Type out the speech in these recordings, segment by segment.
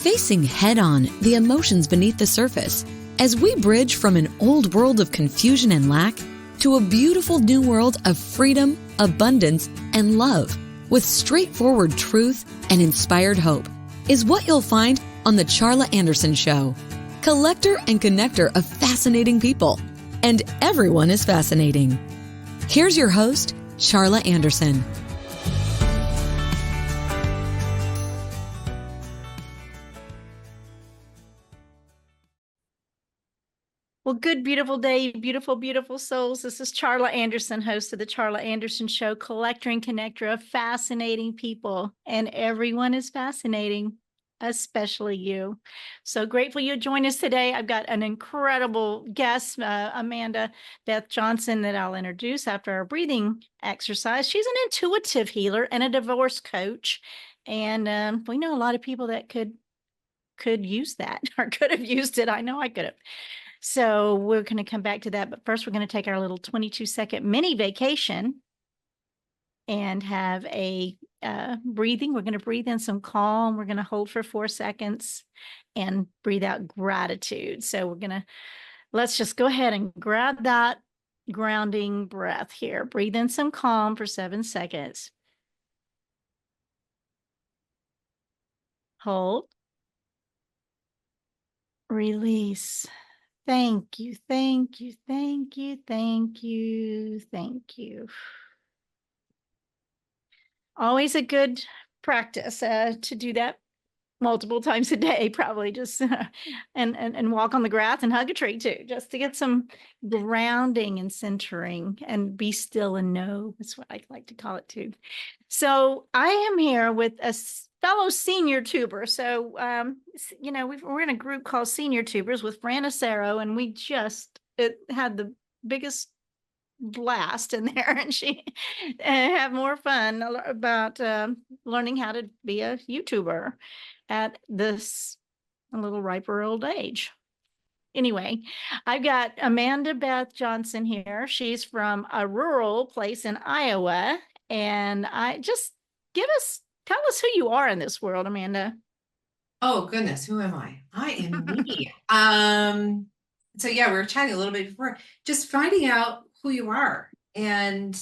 facing head-on the emotions beneath the surface as we bridge from an old world of confusion and lack to a beautiful new world of freedom, abundance, and love with straightforward truth and inspired hope is what you'll find on The Charla Anderson Show. Collector and connector of fascinating people. And everyone is fascinating. Here's your host, Charla Anderson. Well, good, beautiful day, beautiful, beautiful souls. This is Charla Anderson, host of the Charla Anderson Show, collector and connector of fascinating people. And everyone is fascinating, especially you. So grateful you joined us today. I've got an incredible guest, Beth Johnson, that I'll introduce after our breathing exercise. She's an intuitive healer and a divorce coach. And we know a lot of people that could use that or could have used it. I know I could have. So we're going to come back to that. But first, we're going to take our little 22-second mini vacation and have a breathing. We're going to breathe in some calm. We're going to hold for 4 seconds and breathe out gratitude. So let's just go ahead and grab that grounding breath here. Breathe in some calm for 7 seconds. Hold. Release. Thank you, thank you, thank you, thank you, thank you. Always a good practice to do that multiple times a day, probably just and walk on the grass and hug a tree too, just to get some grounding and centering and be still and know. That's what I like to call it too. So I am here with a fellow senior tuber. So, we're in a group called Senior Tubers with Fran Acero, and we just had the biggest blast in there, and she have more fun about learning how to be a YouTuber at this a little riper old age. Anyway, I've got Beth Johnson here. She's from a rural place in Iowa, and tell us who you are in this world, Amanda. Oh, goodness. Who am I? I am me. So yeah, we were chatting a little bit before, just finding out who you are. And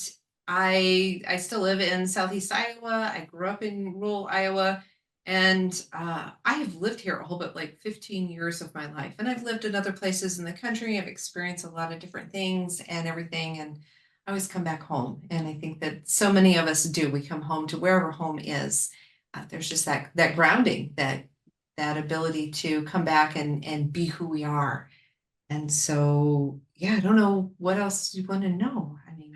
I still live in Southeast Iowa. I grew up in rural Iowa, and I have lived here a whole bit, like 15 years of my life. And I've lived in other places in the country. I've experienced a lot of different things and everything. And I always come back home. And I think that so many of us do. We come home to wherever home is. There's just that grounding, that ability to come back and be who we are. And so, yeah, I don't know what else you want to know. I mean,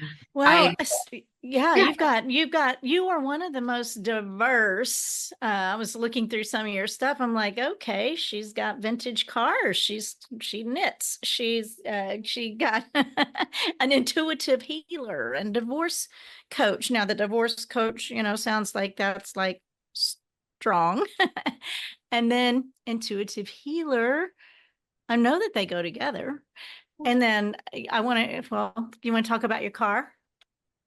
you are one of the most diverse. I was looking through some of your stuff. I'm like, okay, she's got vintage cars. She knits. She got an intuitive healer and divorce coach. Now the divorce coach, sounds like that's like strong. And then intuitive healer. I know that they go together. And then do you want to talk about your car?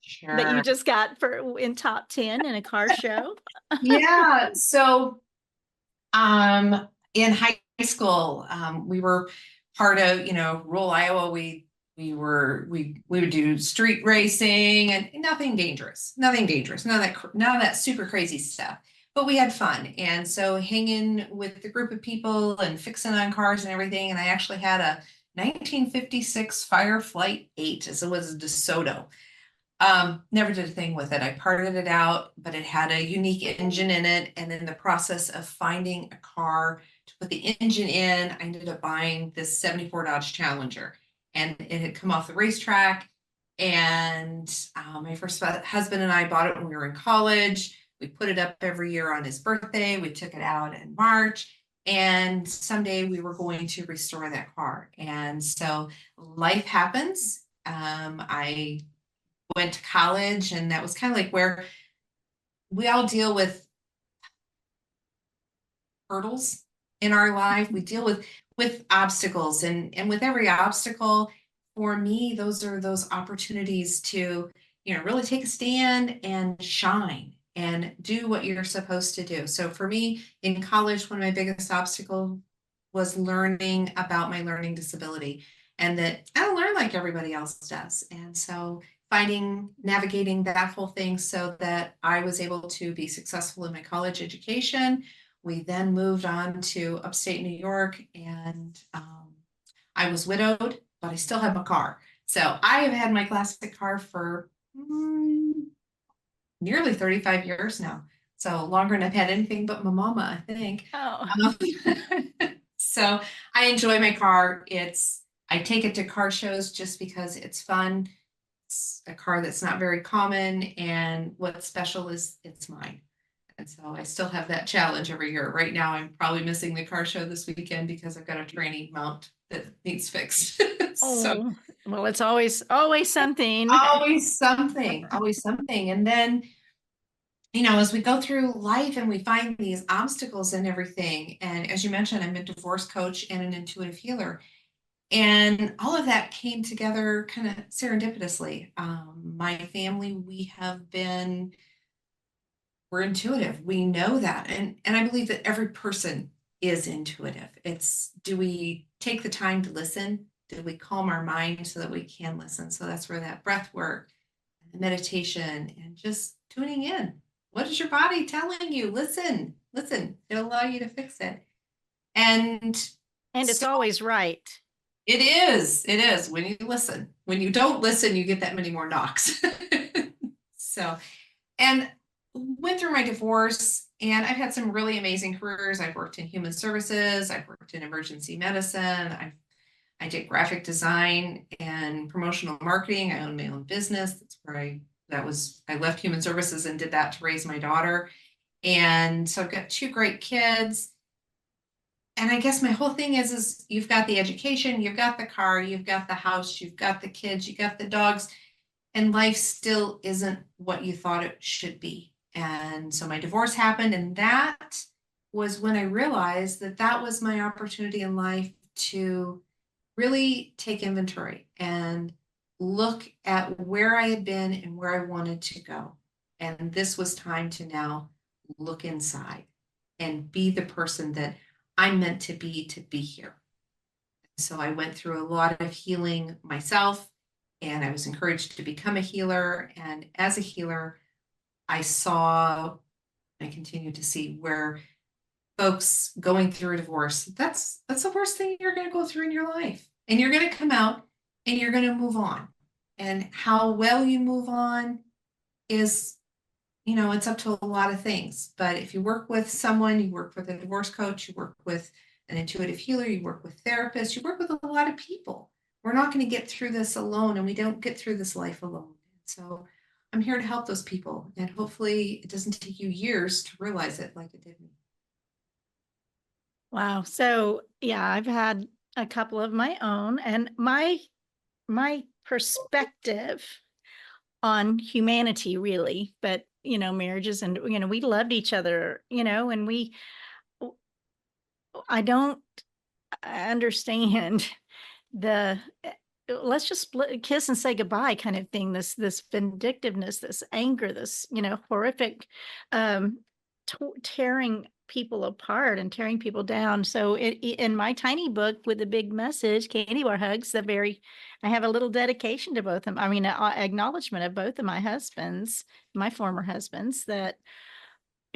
Sure. That you just got in top 10 in a car show? Yeah. So in high school, we were part of, rural Iowa. We would do street racing and nothing dangerous, none of that super crazy stuff. But we had fun. And so hanging with the group of people and fixing on cars and everything. And I actually had a 1956 Fireflight 8, as it was a DeSoto. Never did a thing with it. I parted it out, but it had a unique engine in it. And in the process of finding a car to put the engine in, I ended up buying this 74 Dodge Challenger. And it had come off the racetrack. And my first husband and I bought it when we were in college. We put it up every year on his birthday. We took it out in March, and someday we were going to restore that car. And so life happens. I went to college, and that was kind of like where we all deal with hurdles in our life. We deal with obstacles, and with every obstacle, for me, those are those opportunities to, really take a stand and shine and do what you're supposed to do. So for me in college, one of my biggest obstacles was learning about my learning disability, and that I don't learn like everybody else does. And so navigating that whole thing so that I was able to be successful in my college education. We then moved on to upstate New York, and I was widowed, but I still have my car. So I have had my classic car for nearly 35 years now. So longer than I've had anything but my mama, I think. Oh, So I enjoy my car. I take it to car shows just because it's fun. It's a car that's not very common, and what's special is it's mine. And so I still have that challenge every year. Right now, I'm probably missing the car show this weekend because I've got a training mount that needs fixed. So oh, well, it's always something. always something, always something. And then, as we go through life and we find these obstacles and everything, and as you mentioned, I'm a divorce coach and an intuitive healer. And all of that came together kind of serendipitously. My family, we're intuitive. We know that. And I believe that every person is intuitive. It's, do we take the time to listen? Do we calm our mind so that we can listen? So that's where that breath work, and the meditation, and just tuning in. What is your body telling you? Listen, it'll allow you to fix it. And It's always right. It is when you listen. When you don't listen, you get that many more knocks. So, and went through my divorce, and I've had some really amazing careers. I've worked in human services. I've worked in emergency medicine. I did graphic design and promotional marketing. I own my own business. That's where I left human services and did that to raise my daughter. And so I've got 2 great kids. And I guess my whole thing is you've got the education, you've got the car, you've got the house, you've got the kids, you got the dogs, and life still isn't what you thought it should be. And so my divorce happened, and that was when I realized that that was my opportunity in life to really take inventory and look at where I had been and where I wanted to go. And this was time to now look inside and be the person that I'm meant to be here. So I went through a lot of healing myself, and I was encouraged to become a healer. And as a healer, I continue to see where folks going through a divorce, that's the worst thing you're going to go through in your life. And you're going to come out and you're going to move on. And how well you move on is, it's up to a lot of things. But if you work with someone, you work with a divorce coach, you work with an intuitive healer, you work with therapists, you work with a lot of people. We're not going to get through this alone, and we don't get through this life alone. So I'm here to help those people, and hopefully it doesn't take you years to realize it like it did me. Wow. So yeah, I've had a couple of my own, and my perspective on humanity, really, but marriages, and we loved each other, and I don't understand the let's just kiss and say goodbye kind of thing, this vindictiveness, this anger, this horrific tearing people apart and tearing people down. So in my tiny book with the big message, Candy Bar Hugs, I have a little dedication to both of them. I mean, acknowledgement of both of my husbands, my former husbands, that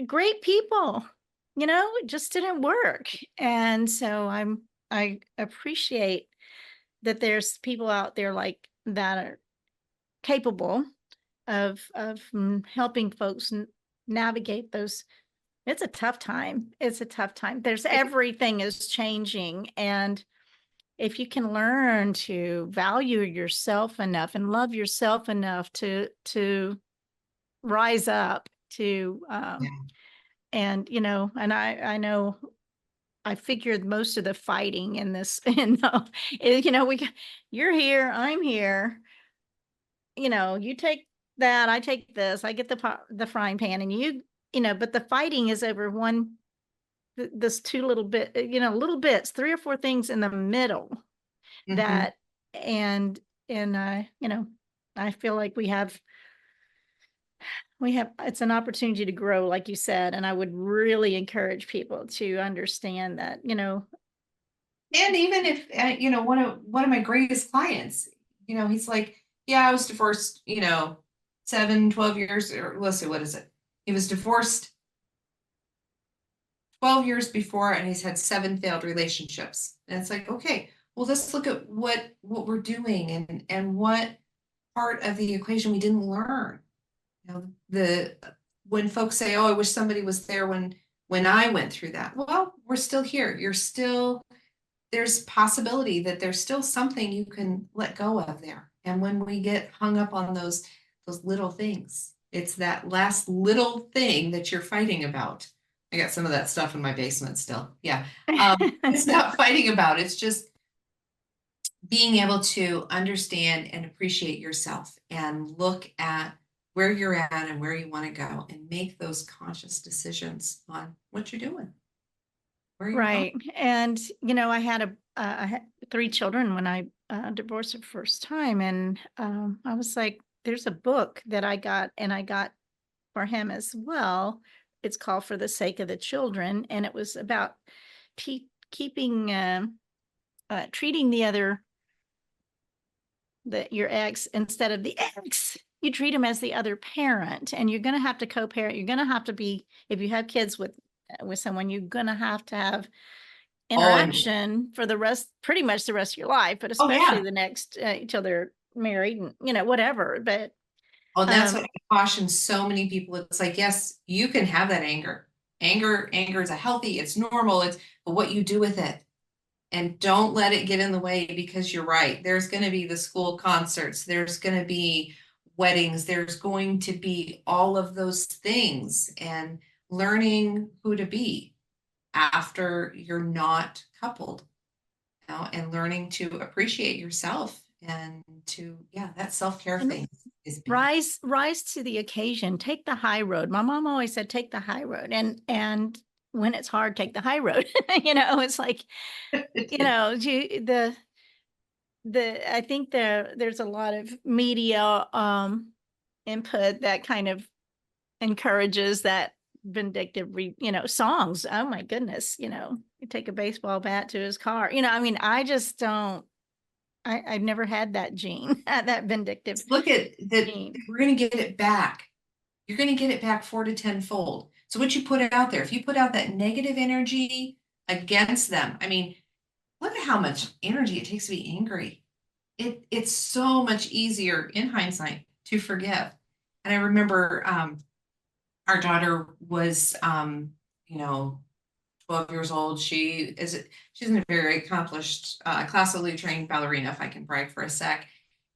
great people, it just didn't work. And so I appreciate that there's people out there like that are capable of helping folks navigate those. It's a tough time. There's everything is changing. And if you can learn to value yourself enough and love yourself enough to rise up to, and, and I know I figured most of the fighting in this, you're here, I'm here, you take that, I take this, I get the frying pan, and but the fighting is over this 2 little little bits, 3 or 4 things in the middle that, and I feel like we have it's an opportunity to grow, like you said, and I would really encourage people to understand that, And even if, one of my greatest clients, he's like, yeah, I was divorced, 12 years, or let's see, what is it? He was divorced 12 years before, and he's had 7 failed relationships. And it's like, okay, well, let's look at what we're doing, and what part of the equation we didn't learn. When folks say, oh, I wish somebody was there when I went through that. Well, we're still here. There's possibility that there's still something you can let go of there. And when we get hung up on those little things, it's that last little thing that you're fighting about. I got some of that stuff in my basement still. Yeah. It's not fighting about, it's just being able to understand and appreciate yourself and look at where you're at and where you want to go, and make those conscious decisions on what you're doing. Right. And, I had 3 children when I divorced the first time. And I was like, there's a book that I got, and I got for him as well. It's called For the Sake of the Children. And it was about treating your ex instead of the ex. You treat them as the other parent, and you're going to have to co-parent. You're going to have to be, if you have kids with someone, you're going to have interaction for pretty much the rest of your life, but especially the next till they're married and whatever. But that's what I caution so many people. It's like, yes, you can have that anger. Anger is it's normal. But what you do with it, and don't let it get in the way, because you're right. There's going to be the school concerts. There's going to be weddings. There's going to be all of those things, and learning who to be after you're not coupled, and learning to appreciate yourself, and that self-care thing is big. Rise to the occasion. Take the high road. My mom always said, take the high road. And when it's hard, take the high road. It's like, I think there's a lot of media input that kind of encourages that vindictive songs. Oh my goodness, you take a baseball bat to his car. I just don't. I've never had that gene, that vindictive. Look at that. We're going to get it back. You're going to get it back 4 to 10 fold. So what you put out there, if you put out that negative energy against them, look at how much energy it takes to be angry. It's so much easier in hindsight to forgive. And I remember our daughter was 12 years old. She's a very accomplished, classically trained ballerina, if I can brag for a sec.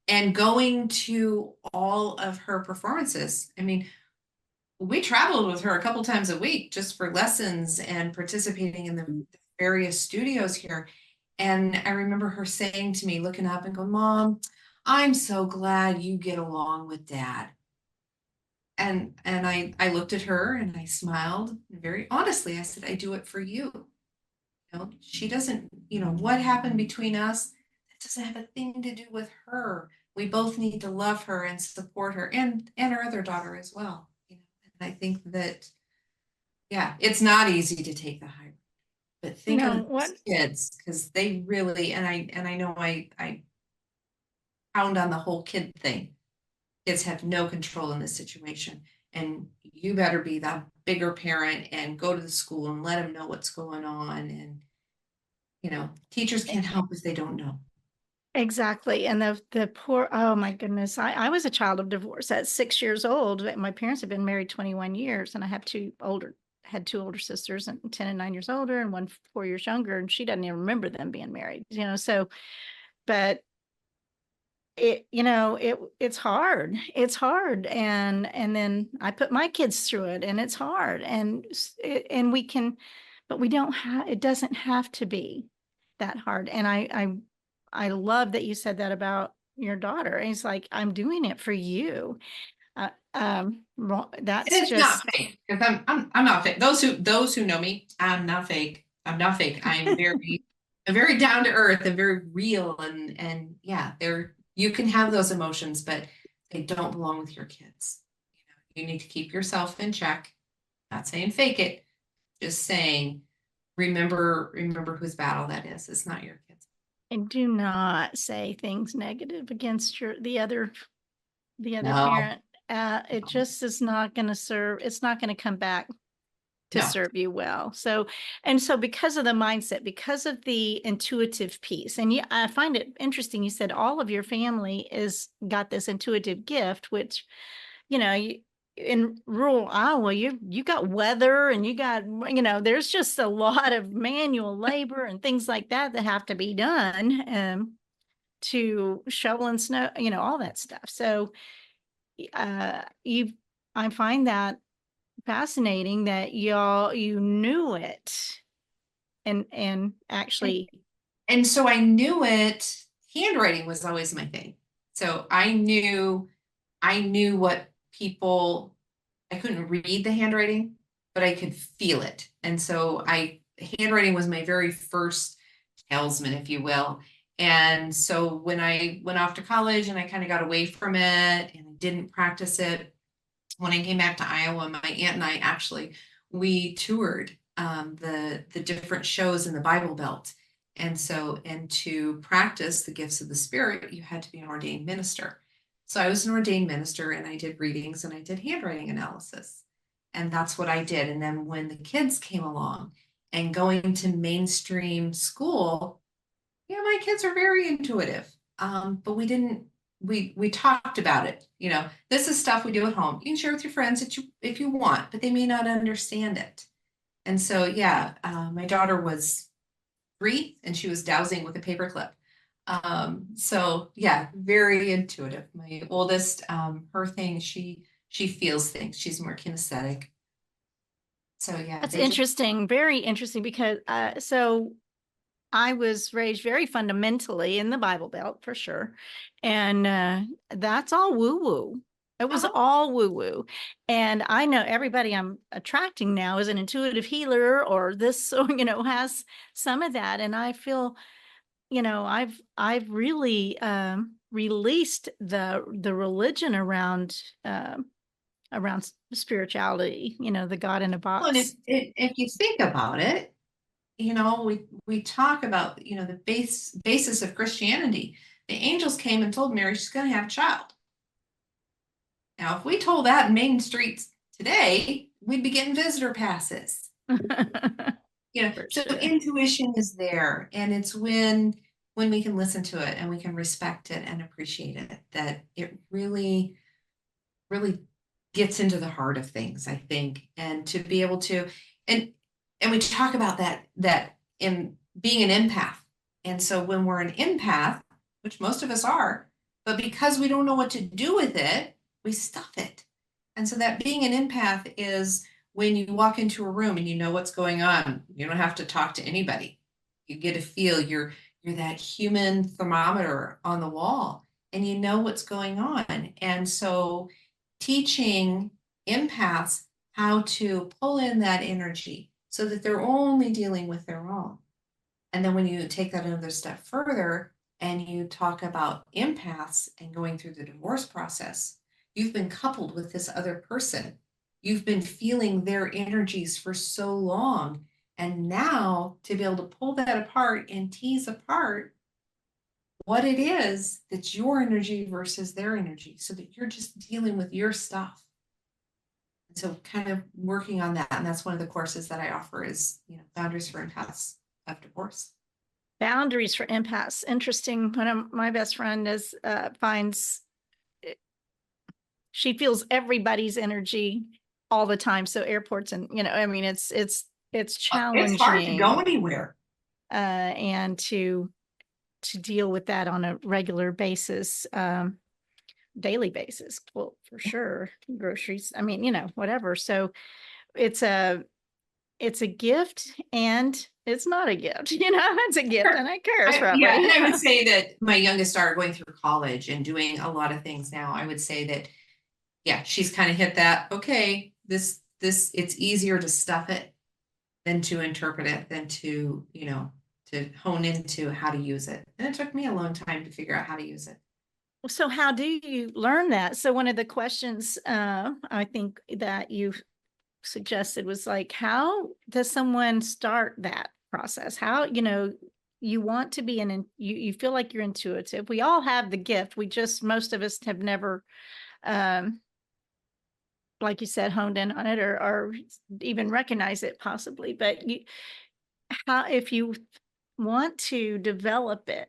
And going to all of her performances, we traveled with her a couple times a week just for lessons and participating in the various studios here. And I remember her saying to me, looking up and going, Mom, I'm so glad you get along with Dad. And I looked at her and I smiled very honestly. I said, I do it for you. She doesn't, what happened between us, that doesn't have a thing to do with her. We both need to love her and support her, and our other daughter as well. And I think that, it's not easy to take the high road, but think of those kids, because they really, and I know I pound on the whole kid thing. Kids have no control in this situation, and you better be the bigger parent and go to the school and let them know what's going on. And teachers can't help if they don't know. Exactly. And the poor, oh my goodness, I was a child of divorce at 6 years old. My parents had been married 21 years, and I have two older sisters, and 10 and 9 years older, and one 4 years younger, and she doesn't even remember them being married. But it's hard. It's hard. And then I put my kids through it, and it's hard. And we can, but we don't have, it doesn't have to be that hard. And I love that you said that about your daughter. And it's like, I'm doing it for you. That's it's just not fake, because I'm not fake. Those who know me, I'm not fake. I'm not fake. I'm very down to earth and very real. And you can have those emotions, but they don't belong with your kids. You need to keep yourself in check. Not saying fake it, just saying, remember whose battle that is. It's not your kids. And do not say things negative against the other No, parent. It just is not going to serve. It's not going to come back to no. serve you well. So because of the mindset, because of the intuitive piece, and I find it interesting. You said all of your family got this intuitive gift, which, in rural Iowa, you got weather and you got, there's just a lot of manual labor and things like that have to be done to shovel and snow, all that stuff. So I find that fascinating that you knew it and actually. And so I knew it. Handwriting was always my thing. So I knew what people, I couldn't read the handwriting, but I could feel it. And so handwriting was my very first talisman, if you will. And so when I went off to college and I kind of got away from it and I didn't practice it, when I came back to Iowa, my aunt and I we toured the different shows in the Bible Belt. And to practice the gifts of the Spirit, you had to be an ordained minister. So I was an ordained minister and I did readings and I did handwriting analysis. And that's what I did. And then when the kids came along and going to mainstream school, my kids are very intuitive. But we talked about it. This is stuff we do at home. You can share with your friends if you want, but they may not understand it. And so, my daughter was 3 and she was dowsing with a paperclip. So very intuitive. My oldest, her thing, she feels things. She's more kinesthetic. So that's interesting. Very interesting because so I was raised very fundamentally in the Bible Belt for sure. And that's all woo-woo. It was all woo-woo. And I know everybody I'm attracting now is an intuitive healer or this, or, has some of that. And I feel, I've really released the religion around spirituality, the God in a box. Well, and if you think about it, we talk about, the basis of Christianity. The angels came and told Mary she's going to have a child. Now, if we told that in Main Streets today, we'd be getting visitor passes. So intuition is there, and it's when we can listen to it and we can respect it and appreciate it, that it really, really gets into the heart of things, I think, and to be able to, and we talk about that in being an empath. And so when we're an empath, which most of us are, but because we don't know what to do with it, we stuff it. And so that being an empath is when you walk into a room and you know what's going on. You don't have to talk to anybody. You get a feel. You're that human thermometer on the wall and you know what's going on. And so teaching empaths how to pull in that energy so that they're only dealing with their own. And then when you take that another step further and you talk about empaths and going through the divorce process, you've been coupled with this other person. You've been feeling their energies for so long. And now to be able to pull that apart and tease apart what it is that's your energy versus their energy, so that you're just dealing with your stuff. And so kind of working on that. And that's one of the courses that I offer is, Boundaries for Empaths of Divorce. Boundaries for Empaths. Interesting. One of my best friend finds she feels everybody's energy all the time. So airports and, it's challenging. It's hard to go anywhere. And to deal with that on a regular basis, daily basis, well, for sure. Groceries, whatever. So it's a gift and it's not a gift, it's a gift and it cares probably. And I would say that my youngest daughter going through college and doing a lot of things now, I would say that, she's kind of hit that, okay, this, it's easier to stuff it than to interpret it, than to, to hone into how to use it. And it took me a long time to figure out how to use it. So how do you learn that? So one of the questions I think that you suggested was like, how does someone start that process? How, you want to be you feel like you're intuitive. We all have the gift. Most of us have never, um, like you said, honed in on it or even recognize it possibly. But if you want to develop it,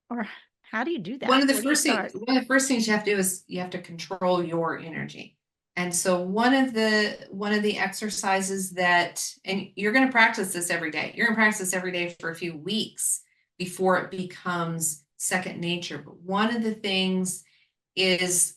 or how do you do that? One of the Where do you first things, start? one of the first things you have to do is you have to control your energy. And so one of the exercises that, and you're going to practice this every day. You're going to practice this every day for a few weeks before it becomes second nature. But one of the things is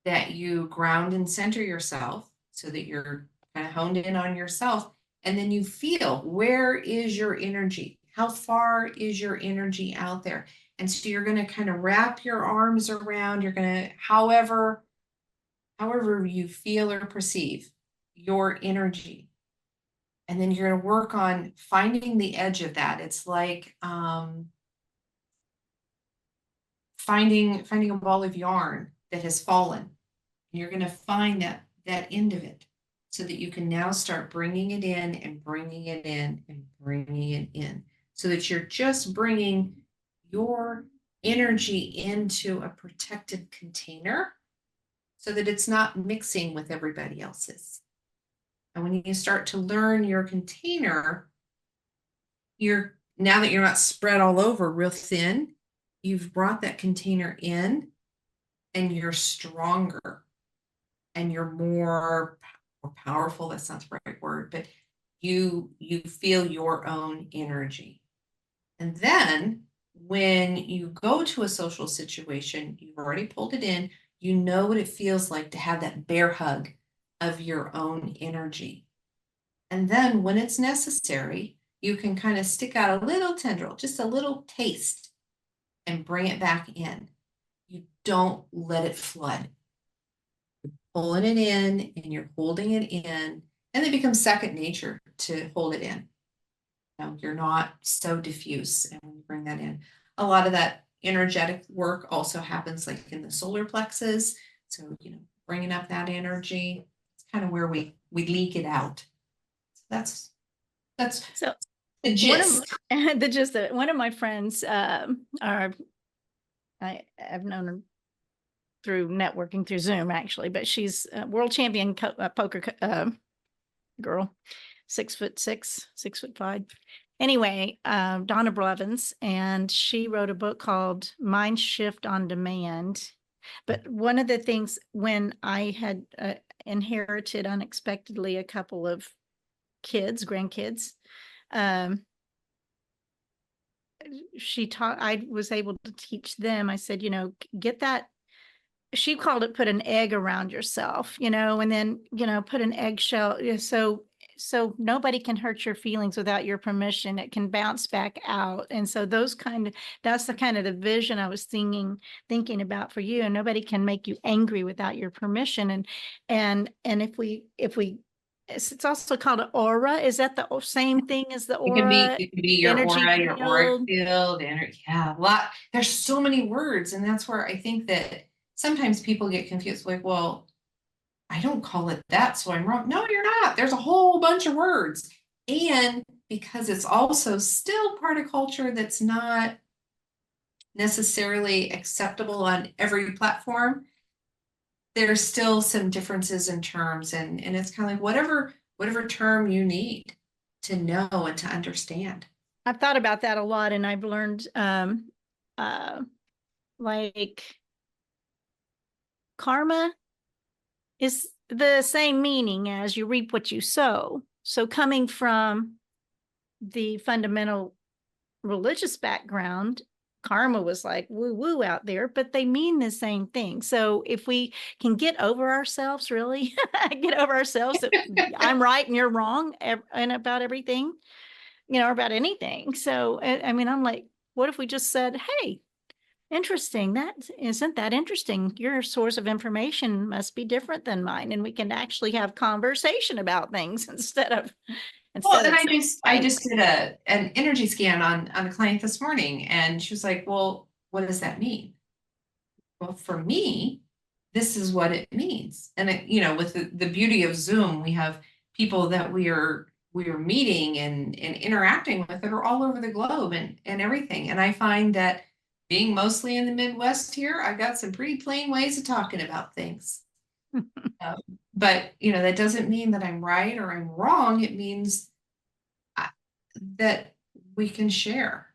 that you ground and center yourself so that you're kind of honed in on yourself. And then you feel, where is your energy? How far is your energy out there? And so you're going to kind of wrap your arms around, you're going to, however you feel or perceive your energy. And then you're going to work on finding the edge of that. It's like finding a ball of yarn that has fallen. And you're going to find that end of it so that you can now start bringing it in and bringing it in and bringing it in, so that you're just bringing your energy into a protected container so that it's not mixing with everybody else's. And when you start to learn your container, now that you're not spread all over real thin, you've brought that container in and you're stronger and you're more powerful. That's not the right word, but you feel your own energy. And then when you go to a social situation, you've already pulled it in, you know what it feels like to have that bear hug of your own energy. And then when it's necessary, you can kind of stick out a little tendril, just a little taste, and bring it back in. You don't let it flood. You're pulling it in and you're holding it in, and it becomes second nature to hold it in. You're not so diffuse, and when you bring that in, a lot of that energetic work also happens like in the solar plexus. So, bringing up that energy, it's kind of where we leak it out. So that's So the gist. the gist of it. One of my friends I've known her through networking through Zoom actually, but she's a world champion poker girl, 6'6", 6'5". Anyway, Donna Blevins, and she wrote a book called Mind Shift on Demand. But one of the things, when I had inherited unexpectedly a couple of grandkids, I was able to teach them. I said, get that. She called it, put an egg around yourself, and then, put an eggshell. So nobody can hurt your feelings without your permission. It can bounce back out. And so that's the kind of the vision I was thinking about for you. And nobody can make you angry without your permission. And it's also called an aura. Is that the same thing as the aura? It can be your energy aura, your auric field? field, yeah, a lot. There's so many words, and that's where I think that sometimes people get confused. Like, well, I don't call it that, so I'm wrong. No, you're not. There's a whole bunch of words. And because it's also still part of culture that's not necessarily acceptable on every platform, there's still some differences in terms, and it's kind of like whatever term you need to know and to understand. I've thought about that a lot, and I've learned like karma is the same meaning as you reap what you sow. So coming from the fundamental religious background, karma was like woo woo out there, but they mean the same thing. So if we can get over ourselves, really get over ourselves, that I'm right and you're wrong and about everything, about anything. So, I mean, I'm like, what if we just said, hey, interesting. Isn't that interesting? Your source of information must be different than mine, and we can actually have conversation about things instead of. Well, and I just did an energy scan on a client this morning, and she was like, "Well, what does that mean?" well, for me, this is what it means. And with the beauty of Zoom, we have people that we are meeting and interacting with that are all over the globe and everything. And I find that being mostly in the Midwest here, I've got some pretty plain ways of talking about things. But that doesn't mean that I'm right or I'm wrong. It means that we can share,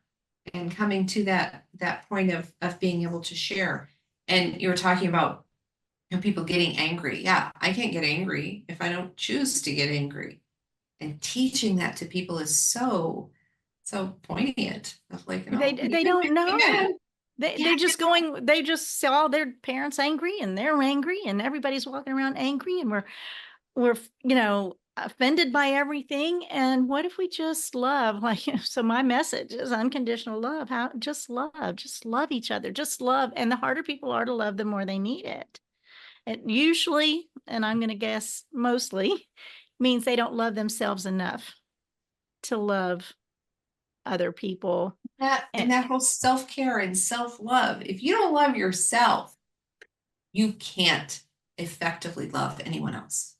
and coming to that point of being able to share. And you were talking about people getting angry. Yeah, I can't get angry if I don't choose to get angry. And teaching that to people is so poignant. Of like, They don't know. They just saw their parents angry and they're angry and everybody's walking around angry and we're offended by everything. And what if we just love? Like, so my message is unconditional love. Just love each other, just love. And the harder people are to love, the more they need it. It usually, and I'm going to guess mostly, means they don't love themselves enough to love other people. And that whole self-care and self-love. If you don't love yourself, you can't effectively love anyone else.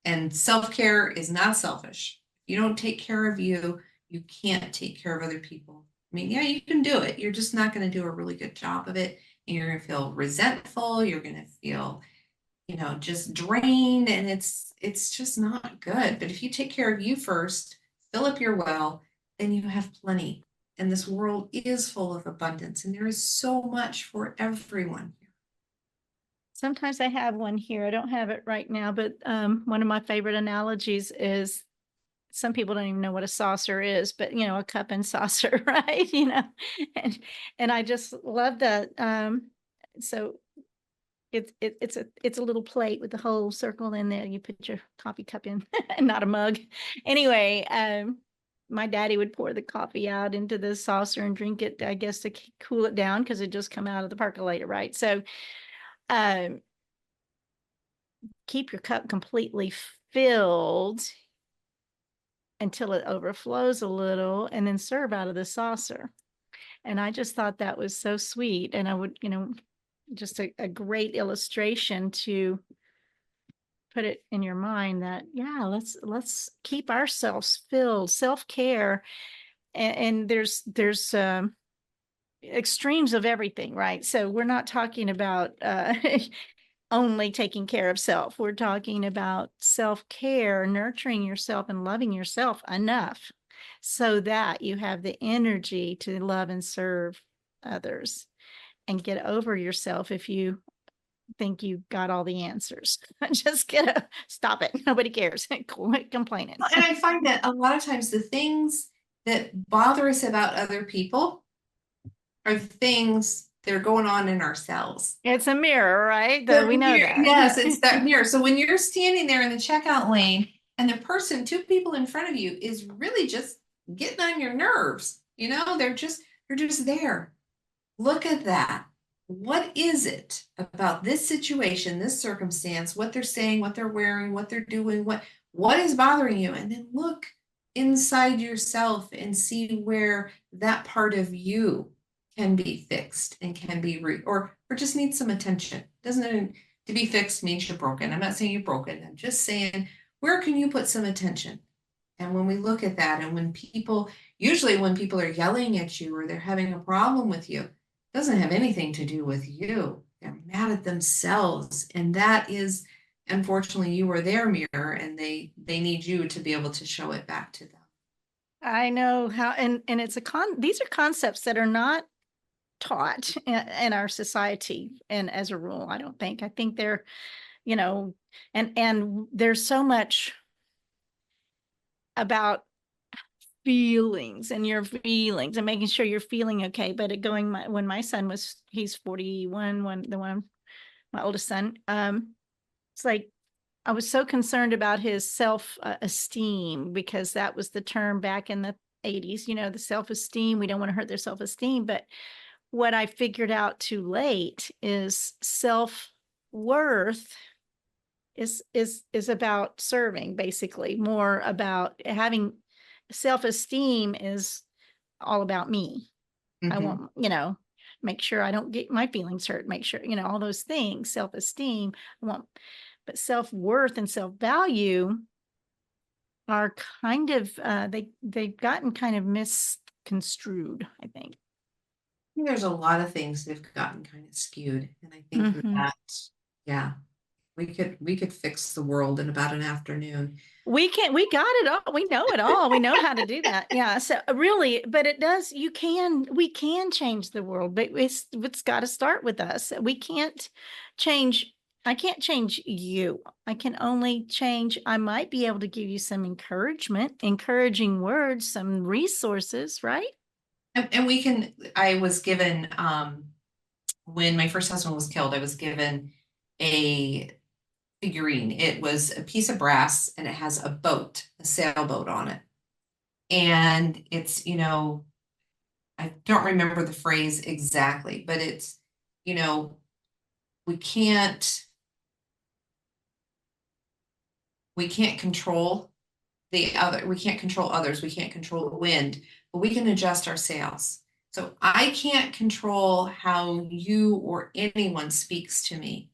And self-care is not selfish. If you don't take care of you, you can't take care of other people. I mean, yeah, you can do it. You're just not going to do a really good job of it. And you're going to feel resentful. You're going to feel, just drained. And it's just not good. But if you take care of you first, fill up your well, then you have plenty. And this world is full of abundance. And there is so much for everyone. Sometimes I have one here. I don't have it right now, but one of my favorite analogies is, some people don't even know what a saucer is, but a cup and saucer, right? And I just love that. So it's a little plate with the whole circle in there. You put your coffee cup in, and not a mug. Anyway, my daddy would pour the coffee out into the saucer and drink it, I guess, to cool it down, because it just come out of the percolator, right? So keep your cup completely filled until it overflows a little, and then serve out of the saucer. And I just thought that was so sweet. And I would, just a great illustration to put it in your mind that, yeah, let's keep ourselves filled. Self-care. And there's extremes of everything, right? So we're not talking about only taking care of self. We're talking about self-care, nurturing yourself and loving yourself enough so that you have the energy to love and serve others, and get over yourself if you think you got all the answers. Just stop it. Nobody cares. Quit complaining. And I find that a lot of times the things that bother us about other people are things that are going on in ourselves. It's a mirror, right? We know that. Yes, it's that mirror. So when you're standing there in the checkout lane and the person, two people in front of you, is really just getting on your nerves, they're just there. Look at that. What is it about this situation, this circumstance, what they're saying, what they're wearing, what they're doing, what is bothering you? And then look inside yourself and see where that part of you can be fixed and can be or just needs some attention. Doesn't to be fixed means you're broken. I'm not saying you're broken. I'm just saying, where can you put some attention? And when we look at that, and usually when people are yelling at you or they're having a problem with you, it doesn't have anything to do with you. They're mad at themselves. And that is, unfortunately, you are their mirror, and they need you to be able to show it back to them. I know how, and it's these are concepts that are not taught in our society. And as a rule, I think they're, and there's so much about feelings and your feelings and making sure you're feeling okay. But when my son he's 41, my oldest son, it's like, I was so concerned about his self-esteem, because that was the term back in the 80s, the self-esteem. We don't want to hurt their self-esteem. But what I figured out too late is self-worth is about serving, basically. More about having self-esteem is all about me. Mm-hmm. I want, make sure I don't get my feelings hurt, make sure, all those things, self-esteem. But self-worth and self-value are kind of, they've gotten kind of misconstrued, I think. There's a lot of things that have gotten kind of skewed. And I think that, yeah, we could fix the world in about an afternoon. We got it all. We know it all. We know how to do that. Yeah. So really, but we can change the world, but it's got to start with us. I can't change you. I can only change. I might be able to give you some encouraging words, some resources, right? And I was given, when my first husband was killed, I was given a figurine. It was a piece of brass and it has a sailboat on it. And it's, I don't remember the phrase exactly, but it's, we can't control we can't control others. We can't control the wind, but we can adjust our sails. So I can't control how you or anyone speaks to me,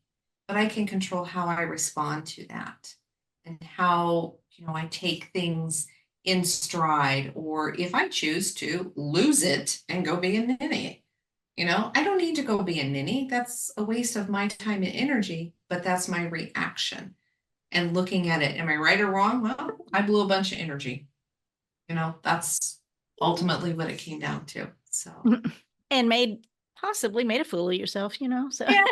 but I can control how I respond to that and how, I take things in stride, or if I choose to lose it and go be a ninny. I don't need to go be a ninny. That's a waste of my time and energy, but that's my reaction. And looking at it, am I right or wrong? Well, I blew a bunch of energy. That's ultimately what it came down to. So, and possibly made a fool of yourself, so yeah,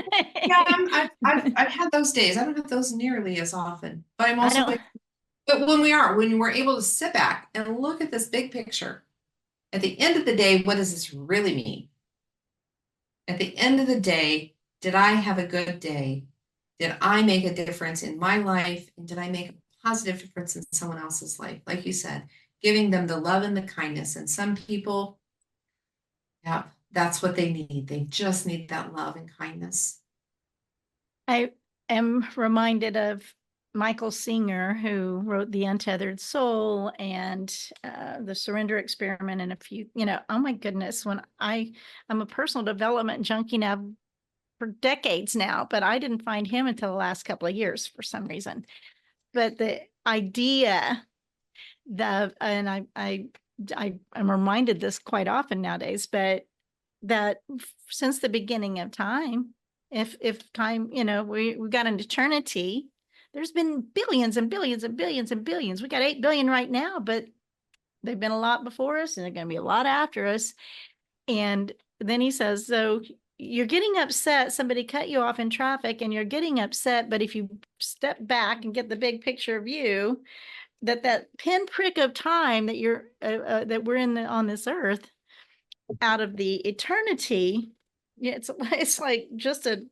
I've had those days. I don't have those nearly as often, but I'm also but when we're able to sit back and look at this big picture, at the end of the day, what does this really mean? At the end of the day, did I have a good day? Did I make a difference in my life? And did I make a positive difference in someone else's life? Like you said, giving them the love and the kindness. And some people, yeah, that's what they need. They just need that love and kindness. I am reminded of Michael Singer, who wrote The Untethered Soul and The Surrender Experiment, and a few, oh my goodness, I'm a personal development junkie now for decades now, but I didn't find him until the last couple of years for some reason. But the idea and I'm reminded this quite often nowadays, but that since the beginning of time, if time, we got an eternity, there's been billions and billions and billions and billions. We got 8 billion right now, but they've been a lot before us and they're going to be a lot after us. And then he says, so you're getting upset, somebody cut you off in traffic and you're getting upset, but if you step back and get the big picture view, that pinprick of time that that we're on this earth, out of the eternity, it's like just a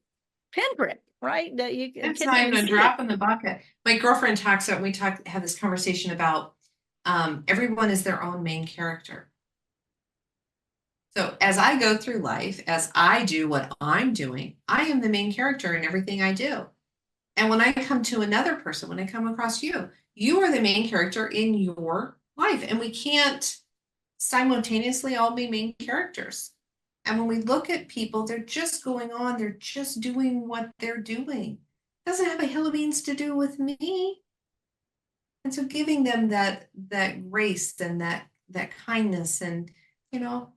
pinprick, right? That it's not even a drop in the bucket. My girlfriend have this conversation about everyone is their own main character. So as I go through life, as I do what I'm doing, I am the main character in everything I do. And when I come to another person, when I come across you, you are the main character in your life. And we can't simultaneously all be main characters. And when we look at people, they're just going on, they're just doing what they're doing. It doesn't have a hill of beans to do with me. And so giving them that grace and that kindness and,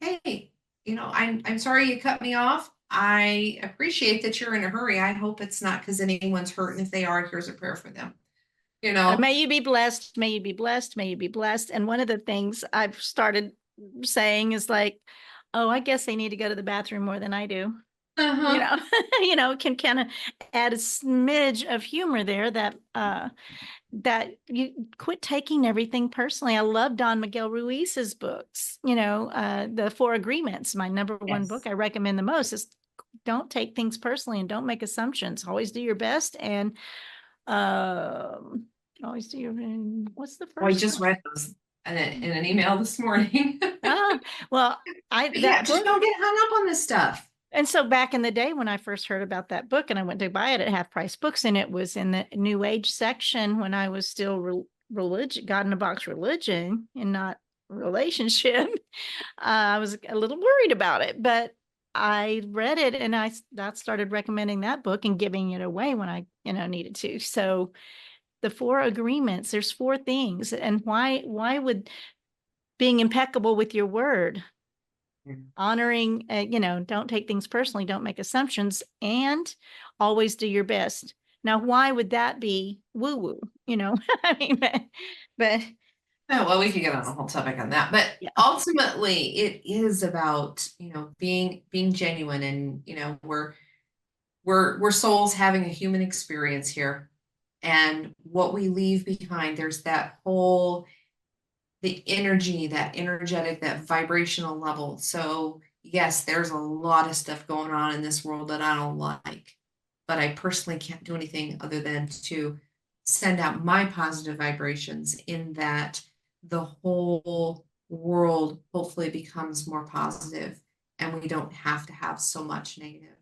hey, I'm sorry you cut me off. I appreciate that you're in a hurry. I hope it's not because anyone's hurt. And if they are, here's a prayer for them. May you be blessed. May you be blessed. May you be blessed. And one of the things I've started saying is like, oh, I guess they need to go to the bathroom more than I do. Can kind of add a smidge of humor there that you quit taking everything personally. I love Don Miguel Ruiz's books, the 4 Agreements, my number one book I recommend the most is don't take things personally and don't make assumptions. Always do your best and always do your, what's the first? I just read those in an email this morning. Well, just don't get hung up on this stuff. And so back in the day when I first heard about that book and I went to buy it at Half Price Books and it was in the New Age section when I was still religion, God in a Box religion and not relationship, I was a little worried about it, but I read it and that started recommending that book and giving it away when I, needed to. So the 4 agreements, there's 4 things. And why would being impeccable with your word, honoring, don't take things personally, don't make assumptions, and always do your best. Now, why would that be woo-woo? I mean, but Oh, well, we could get on a whole topic on that, but yeah. ultimately it is about, being genuine, and, we're souls having a human experience here. And what we leave behind, there's the energy, that energetic, that vibrational level. So yes, there's a lot of stuff going on in this world that I don't like, but I personally can't do anything other than to send out my positive vibrations, in that the whole world hopefully becomes more positive, and we don't have to have so much negative.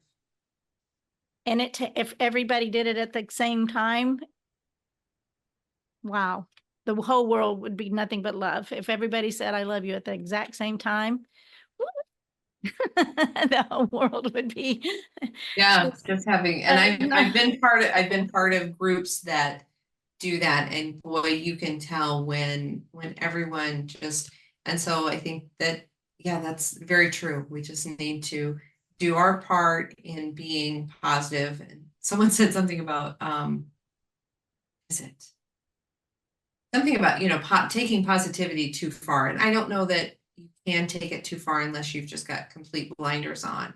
And if everybody did it at the same time, wow, the whole world would be nothing but love. If everybody said, I love you at the exact same time, the whole world would be. Yeah, just having, and I've been part of groups that do that, and boy, you can tell when everyone just, and so I think that, yeah, that's very true. We just need to do our part in being positive. And someone said something about is it something about, taking positivity too far, and I don't know that you can take it too far unless you've just got complete blinders on.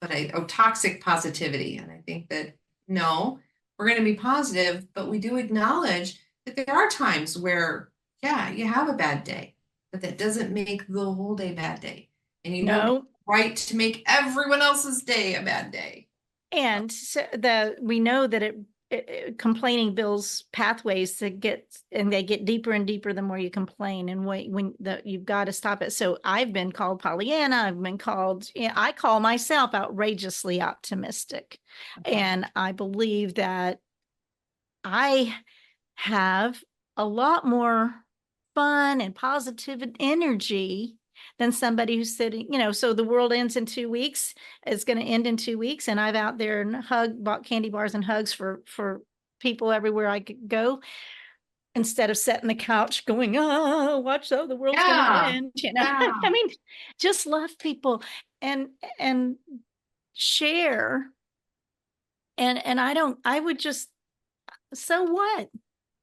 But toxic positivity. And I think that, no, we're going to be positive, but we do acknowledge that there are times where, yeah, you have a bad day, but that doesn't make the whole day bad day. And you don't have No. the right to make everyone else's day a bad day. And so we know that complaining builds pathways they get deeper and deeper the more you complain, and you've got to stop it. So I've been called Pollyanna. I've been called, I call myself outrageously optimistic. Okay. And I believe that I have a lot more fun and positive energy than somebody who's sitting, so the world ends in 2 weeks. It's going to end in 2 weeks. And I've out there and bought candy bars and hugs for people everywhere I could go, instead of sitting the couch going, oh, watch, the world's going to end, Yeah. I mean, just love people and share. And I would just, so what?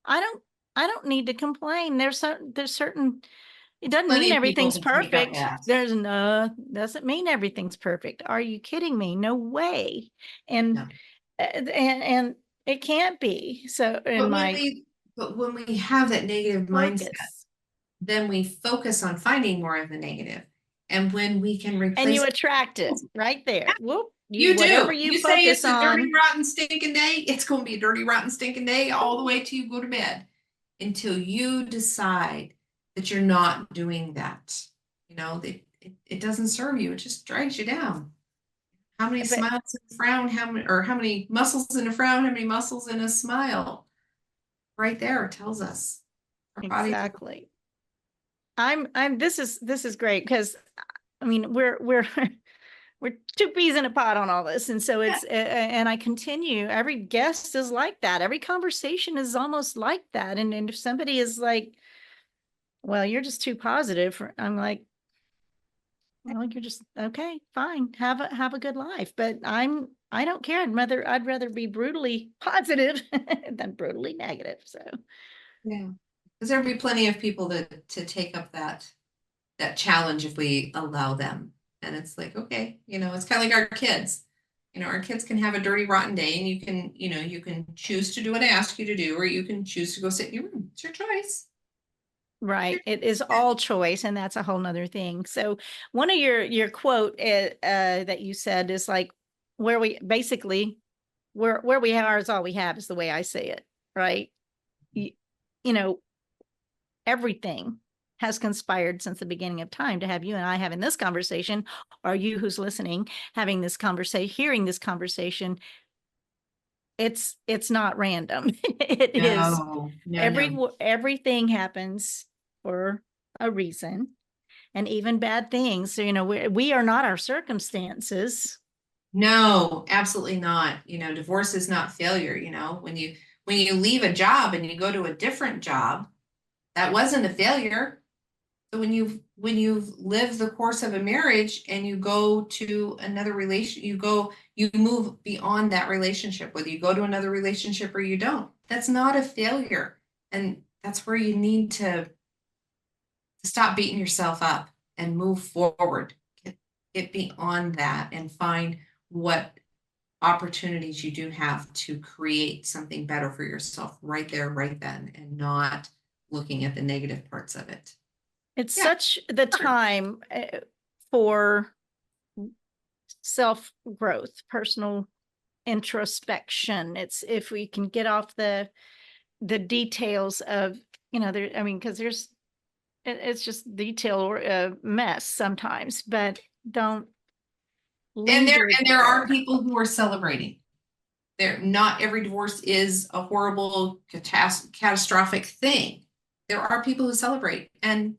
I don't need to complain. There's certain, it doesn't Plenty mean of people everything's to take up perfect. that. Doesn't mean everything's perfect. Are you kidding me? No way. And No. and it can't be. So But when we have that negative mindset, focus. then we focus on finding more of the negative. And when we can replace, And you attract it right there. Whoop. you do. Whatever you say focus it's a dirty, on. rotten, stinking day, it's going to be a dirty, rotten, stinking day all the way till you go to bed, until you decide that you're not doing that. It doesn't serve you. It just drags you down. How many But smiles in a frown? How many muscles in a frown? How many muscles in a smile? Right there tells us our body. exactly. This is great, because I mean, we're we're 2 peas in a pod on all this. And so it's, and I continue, every guest is like that. Every conversation is almost like that. And if somebody is like, well, you're just too positive, I'm like, well, you're just, okay, fine. Have a good life. But I don't care. I'd rather be brutally positive than brutally negative. So Yeah, because there'll be plenty of people to take up that challenge if we allow them. And it's like, okay, it's kind of like our kids. Our kids can have a dirty, rotten day, and you can choose to do what I ask you to do, or you can choose to go sit in your room. It's your choice. right. It is all choice, and that's a whole nother thing. So one of your quote that you said is like, where we are is all we have, is the way I say it, right? You, you know, everything has conspired since the beginning of time to have you and I having this conversation, or you who's listening having this conversation, hearing this conversation. It's not random. It is No. everything happens for a reason. and even bad things. So, we are not our circumstances. No, absolutely not. Divorce is not failure. When you leave a job and you go to a different job, that wasn't a failure. So when you've lived the course of a marriage and you go to another you move beyond that relationship, whether you go to another relationship or you don't, that's not a failure. And that's where you need to stop beating yourself up and move forward. Get beyond that and find what opportunities you do have to create something better for yourself right there, right then, and not looking at the negative parts of it. It's such the time for self-growth, personal introspection. It's if we can get off the details of, because it's just detail or a mess sometimes, but don't linger And there are people who are celebrating. Not every divorce is a horrible catastrophic thing. There are people who celebrate, and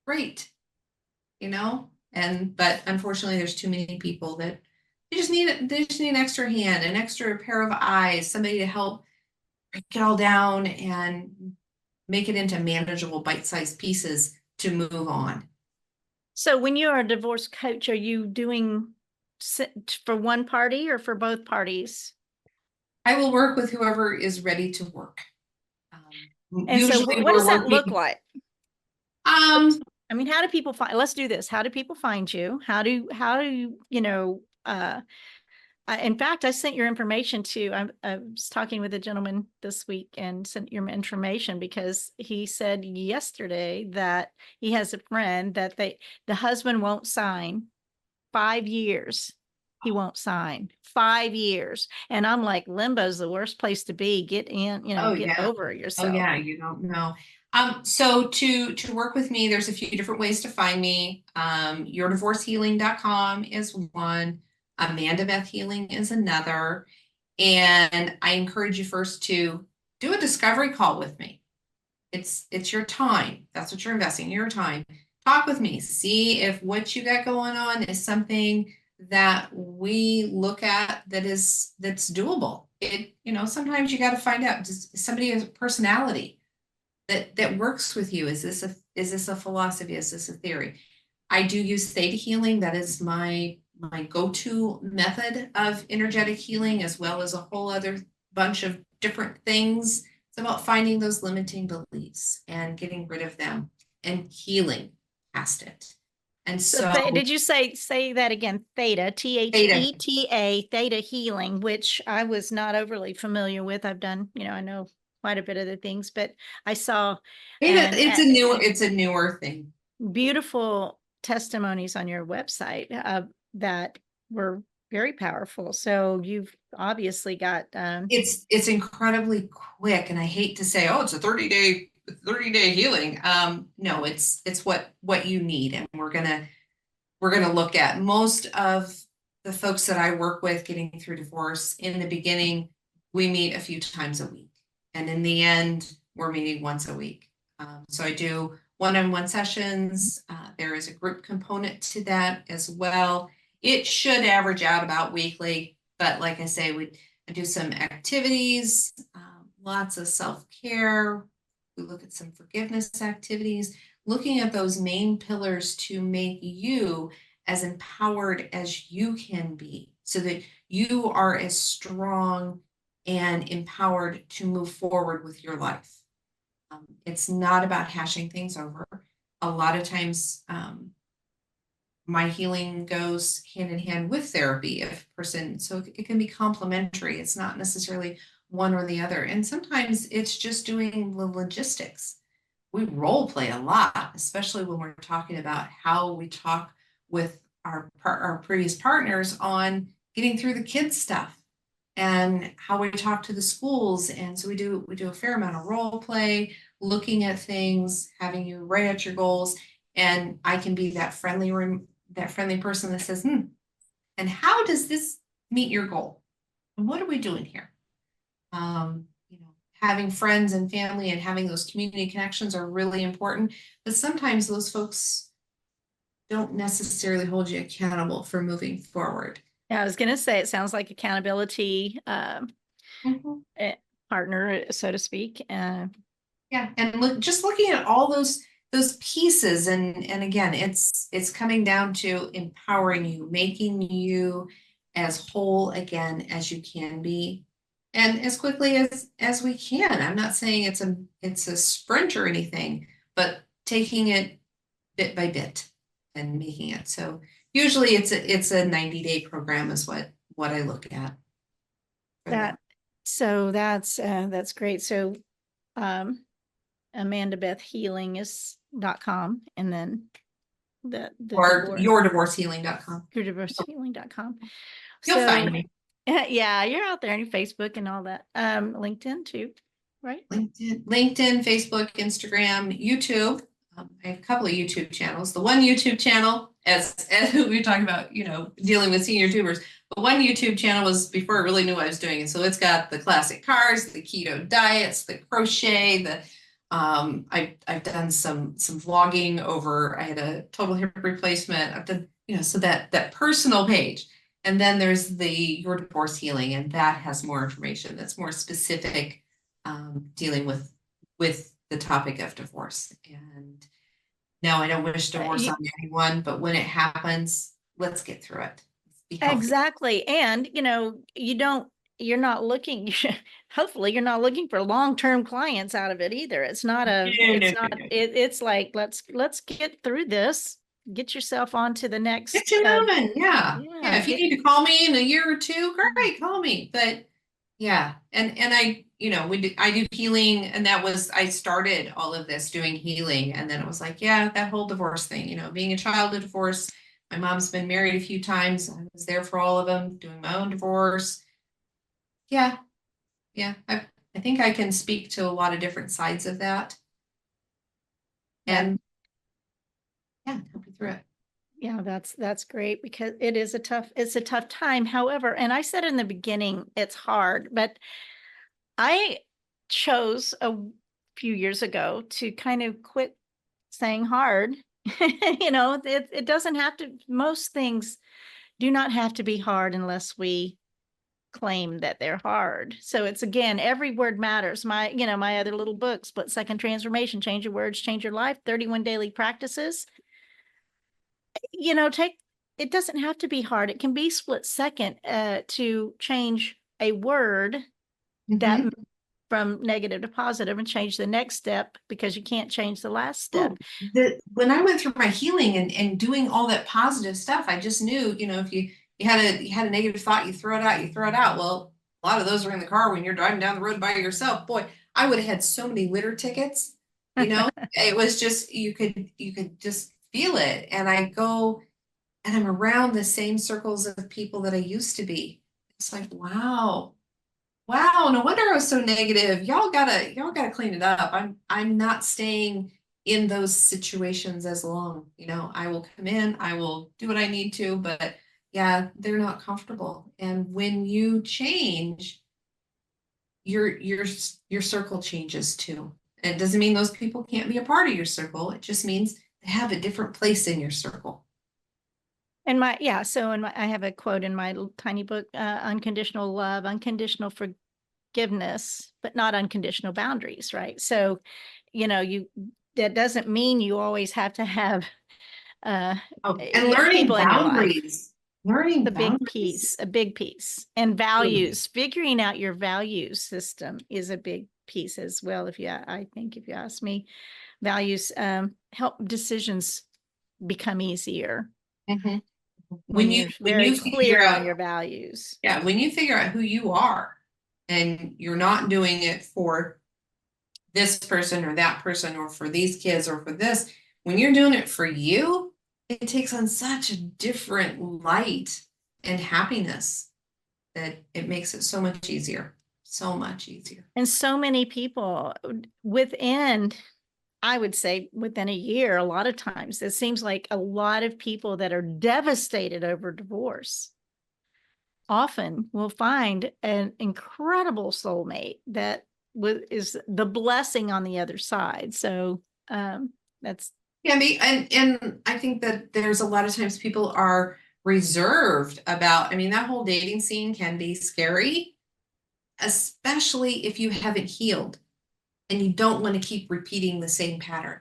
great, but unfortunately there's too many people that they just need an extra hand, an extra pair of eyes, somebody to help break it all down and make it into manageable bite-sized pieces to move on. So when you are a divorce coach, are you doing for one party or for both parties? I will work with whoever is ready to work. And so what does that look like? How do people find, let's do this. How do people find you? How do you, in fact, I sent your information to, I was talking with a gentleman this week and sent your information because he said yesterday that he has a friend that the husband won't sign 5 years. He won't sign 5 years. And I'm like, limbo's the worst place to be. Get in, get over yourself. Oh yeah, you don't know. So to work with me, there's a few different ways to find me. Yourdivorcehealing.com is one. Amanda Beth Healing is another. And I encourage you first to do a discovery call with me. It's your time. That's what you're investing, your time. Talk with me. See if what you got going on is something that we look at that's doable. Sometimes you got to find out, does somebody has a personality that works with you? Is this a philosophy? Is this a theory? I do use theta healing. That is my go-to method of energetic healing, as well as a whole other bunch of different things. It's about finding those limiting beliefs and getting rid of them and healing past it. And so did you say that again? Theta, THETA, theta healing, which I was not overly familiar with. I've done, I know quite a bit of the things, but I saw it's a newer thing. Beautiful testimonies on your website that were very powerful. So you've obviously got it's incredibly quick, and I hate to say, it's a 30-day healing. No, it's what you need, and we're gonna look at most of the folks that I work with getting through divorce. In the beginning, we meet a few times a week, and in the end, we're meeting once a week. So I do one-on-one sessions. There is a group component to that as well. It should average out about weekly, but like I say, I do some activities, lots of self-care. We look at some forgiveness activities, looking at those main pillars to make you as empowered as you can be, so that you are as strong and empowered to move forward with your life. It's not about hashing things over. A lot of times, my healing goes hand in hand with therapy so it can be complementary. It's not necessarily one or the other. And sometimes it's just doing the logistics. We role play a lot, especially when we're talking about how we talk with our previous partners on getting through the kids stuff and how we talk to the schools. And so we do a fair amount of role play, looking at things, having you write out your goals. And I can be that friendly person that says, and how does this meet your goal? And what are we doing here? Having friends and family and having those community connections are really important, but sometimes those folks don't necessarily hold you accountable for moving forward. Yeah, I was going to say, it sounds like accountability Mhm. partner, so to speak. Yeah, and just looking at all those pieces, and again, it's coming down to empowering you, making you as whole again as you can be, and as quickly as we can. I'm not saying it's a sprint or anything, but taking it bit by bit and making it. So usually it's a 90-day program is what I look at for that. That's great. So AmandaBethHealing.com, and then the Or divorce, yourdivorcehealing.com. yourdivorcehealing.com. You'll So find me. yeah, you're out there on your Facebook and all that. LinkedIn too, right? LinkedIn, Facebook, Instagram, YouTube. I have a couple of YouTube channels. The one YouTube channel, as we were talking about, dealing with senior tubers, but one YouTube channel was before I really knew what I was doing. And so it's got the classic cars, the keto diets, the crochet, I've done some vlogging over, I had a total hip replacement. I've done, so that personal page. And then there's the Your Divorce Healing, and that has more information that's more specific, dealing with the topic of divorce. And no, I don't wish divorce on anyone, but when it happens, let's get through it. Be healthy. Exactly. And you're not looking, hopefully you're not looking for long-term clients out of it either. It's like, let's get through this, get yourself on to the next. Get you moving. Yeah. If you need to call me in a year or two, great, call me. But yeah. And I, I do healing, and I started all of this doing healing. And then it was like, yeah, that whole divorce thing, being a child of divorce. My mom's been married a few times. I was there for all of them, doing my own divorce. Yeah. Yeah. I think I can speak to a lot of different sides of that. And yeah, help you through it. Yeah, that's great, because it's a tough time. However, and I said in the beginning, it's hard, but I chose a few years ago to kind of quit saying hard. It doesn't have to, most things do not have to be hard unless we claim that they're hard. So it's, again, every word matters. My other little book, Split Second Transformation, Change Your Words, Change Your Life, 31 Daily Practices. It doesn't have to be hard. It can be split second to change a word that from negative to positive and change the next step, because you can't change the last step. When I went through my healing and doing all that positive stuff, I just knew, if you had a negative thought, you throw it out. Well, a lot of those are in the car when you're driving down the road by yourself. Boy, I would have had so many litter tickets. It was just, you could just feel it. And I go and I'm around the same circles of people that I used to be. It's like, wow, no wonder I was so negative. Y'all gotta clean it up. I'm not staying in those situations as long. I will come in, I will do what I need to, but yeah, they're not comfortable. And when you change, your circle changes too. And it doesn't mean those people can't be a part of your circle. It just means they have a different place in your circle. And I have a quote in my little tiny book, unconditional love, unconditional forgiveness, but not unconditional boundaries, right? So, that doesn't mean you always have to have and learning boundaries. Learning a big piece. And values, figuring out your value system is a big piece as well. I think if you ask me, values help decisions become easier. When you're very clear on your values. Yeah, when you figure out who you are and you're not doing it for this person or that person or for these kids or for this, when you're doing it for you, it takes on such a different light and happiness that it makes it so much easier. So much easier. And so many people I would say within a year, a lot of times, it seems like a lot of people that are devastated over divorce often will find an incredible soulmate that is the blessing on the other side. So that's Can be, and I think that there's a lot of times people are reserved about, I mean, that whole dating scene can be scary, especially if you haven't healed and you don't want to keep repeating the same pattern.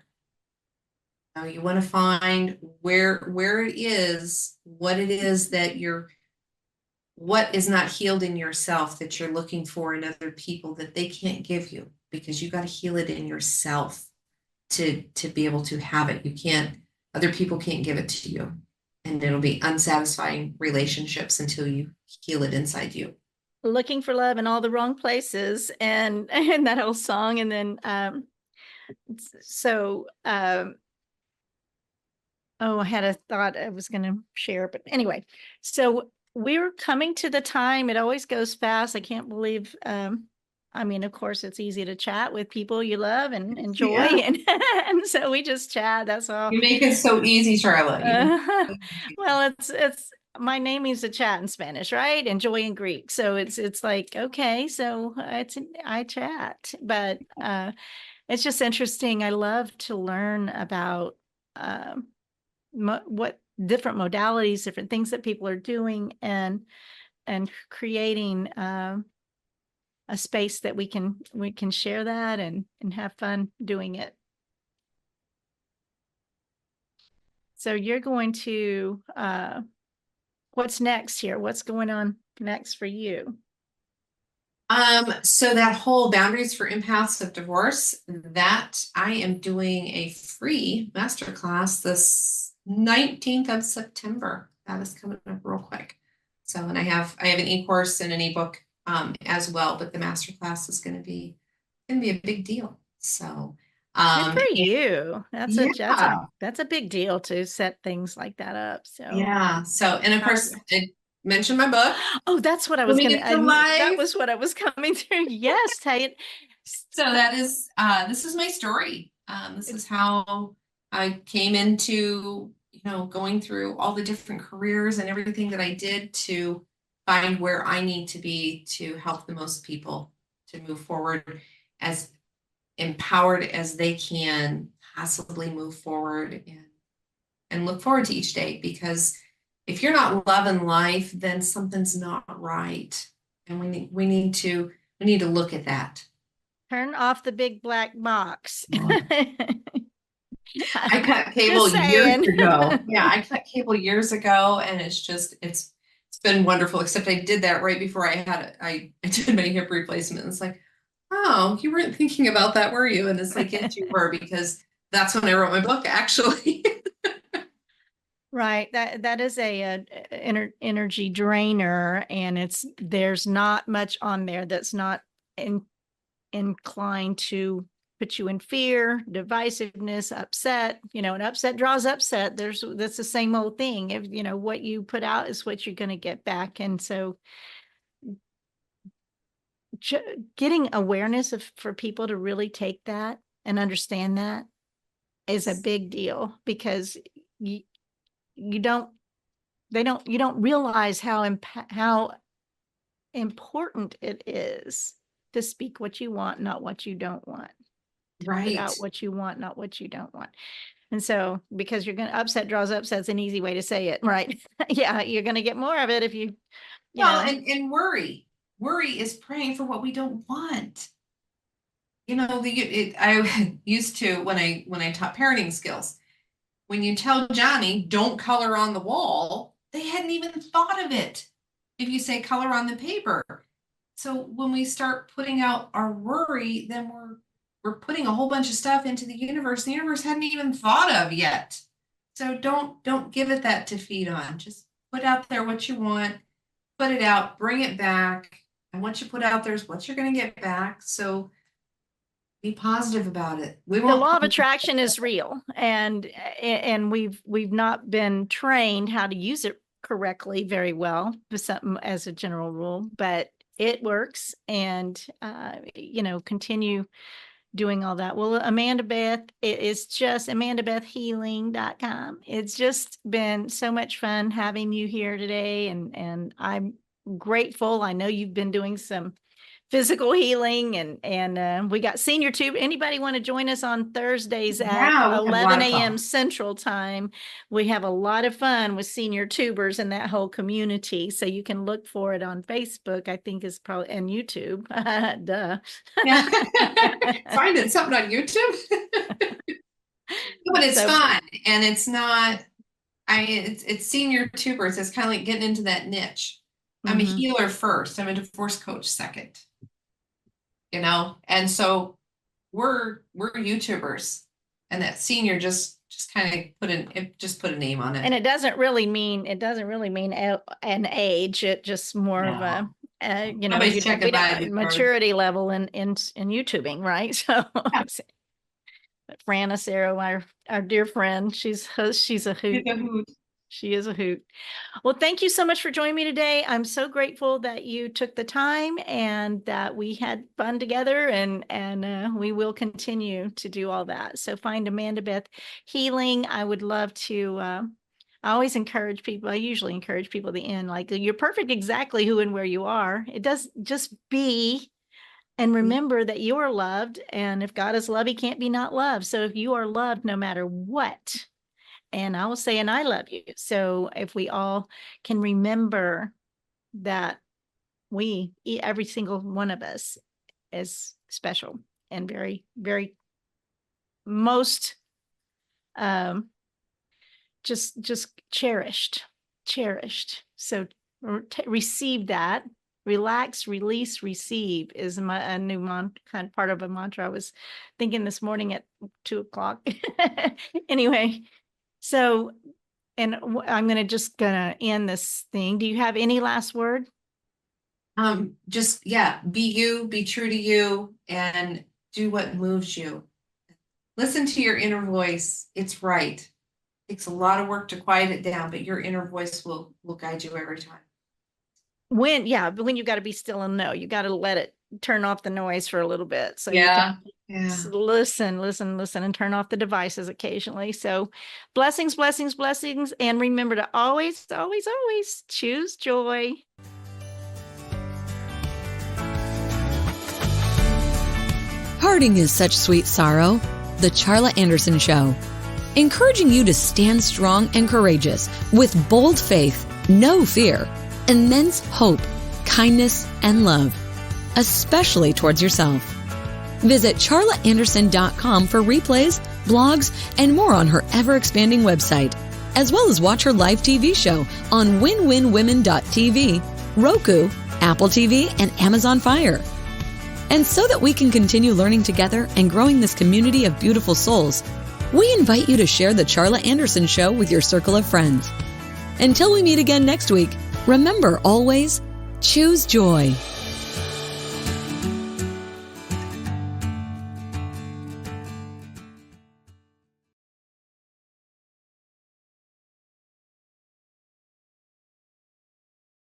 You want to find where it is, what it is that what is not healed in yourself that you're looking for in other people that they can't give you, because you got to heal it in yourself to be able to have it. You can't, other people can't give it to you, and it'll be unsatisfying relationships until you heal it inside you. Looking for love in all the wrong places, and that whole song. And then oh, I had a thought I was going to share, but anyway, so we're coming to the time. It always goes fast. I can't believe, I mean, of course, it's easy to chat with people you love and enjoy. Yeah. And so we just chat. That's all. You make it so easy, Charla. Well, it's my name means to chat in Spanish, right? And joy in Greek. So it's like, okay, so I chat, but it's just interesting. I love to learn about what different modalities, different things that people are doing, and creating a space that we can share that and have fun doing it. So you're going to what's next here? What's going on next for you? So that whole boundaries for empaths of divorce, that I am doing a free masterclass this 19th of September. That is coming up real quick. So, and I have an e-course and an ebook as well, but the masterclass is going to be a big deal. So, good for you. That's a big deal to set things like that up. So yeah. So, and of course, I mentioned my book. Oh, that's what I was going to. That was what I was coming through. Yes, Tate. So that is this is my story. This is how I came into, going through all the different careers and everything that I did to find where I need to be to help the most people to move forward as empowered as they can possibly move forward, and look forward to each day, because if you're not loving life, then something's not right. And we need to look at that. Turn off the big black box. I cut cable years ago. Yeah, I cut cable years ago, and it's been wonderful. Except I did that right before I did my hip replacement. It's like, oh, you weren't thinking about that, were you? And it's like, yes, you were, because that's when I wrote my book, actually. Right. That is a energy drainer, and there's not much on there that's not inclined to put you in fear, divisiveness, upset. And upset draws upset. That's the same old thing. If what you put out is what you're going to get back, and so getting awareness for people to really take that and understand that is a big deal, because you don't realize how important it is to speak what you want, not what you don't want. Right. Put out what you want, not what you don't want. And so, because you're going to upset draws upset is an easy way to say it, right? Yeah, you're going to get more of it if you know. And worry is praying for what we don't want. I used to, when I taught parenting skills, when you tell Johnny, don't color on the wall, they hadn't even thought of it. If you say color on the paper. So when we start putting out our worry, then we're putting a whole bunch of stuff into the universe hadn't even thought of yet. So don't give it that to feed on. Just put out there what you want, put it out, bring it back. And what you put out there is what you're going to get back. So be positive about it. The law of attraction is real, and we've not been trained how to use it correctly very well, as a general rule, but it works. And continue doing all that. Well, Amanda Beth, it is just AmandaBethHealing.com. It's just been so much fun having you here today, and I'm grateful. I know you've been doing some physical healing, and we got senior tube. Anybody want to join us on Thursdays at Yeah, 11 a.m. Central Time? We have a lot of fun with senior tubers and that whole community. So you can look for it on Facebook, I think is probably, and YouTube. Duh. Yeah. Finding something on YouTube. But it's fun, and it's not, it's senior tubers. It's kind of like getting into that niche. I'm a healer first. I'm a divorce coach second. And so we're YouTubers, and that senior just kind of put a name on it. And it doesn't really mean an age. It just more of a maturity level in YouTubing, right? So yeah. Fran Acero, our dear friend, she's a hoot. She is a hoot. Well, thank you so much for joining me today. I'm so grateful that you took the time and that we had fun together, and we will continue to do all that. So find Amanda Beth Healing. I would love to, I always encourage people. I usually encourage people at the end, like, you're perfect exactly who and where you are. It does just be, and remember that you are loved. And if God is love, he can't be not loved. So if you are loved, no matter what, and I will say, and I love you. So if we all can remember that every single one of us is special and very, very most, just cherished. So receive that. Relax, release, receive is a new kind of part of a mantra I was thinking this morning at 2:00. Anyway. So, and I'm gonna end this thing. Do you have any last word? Be you, be true to you, and do what moves you. Listen to your inner voice. It's right. It takes a lot of work to quiet it down, but your inner voice will guide you every time. When you got to be still and know, you got to let it turn off the noise for a little bit. So you can listen, and turn off the devices occasionally. So blessings. And remember to always, always, always choose joy. Parting is such sweet sorrow. The Charla Anderson Show. Encouraging you to stand strong and courageous with bold faith, no fear, immense hope, kindness, and love, especially towards yourself. Visit charlaanderson.com for replays, blogs, and more on her ever-expanding website, as well as watch her live TV show on winwinwomen.tv, Roku, Apple TV, and Amazon Fire. And so that we can continue learning together and growing this community of beautiful souls, we invite you to share the Charla Anderson Show with your circle of friends. Until we meet again next week, remember always, choose joy.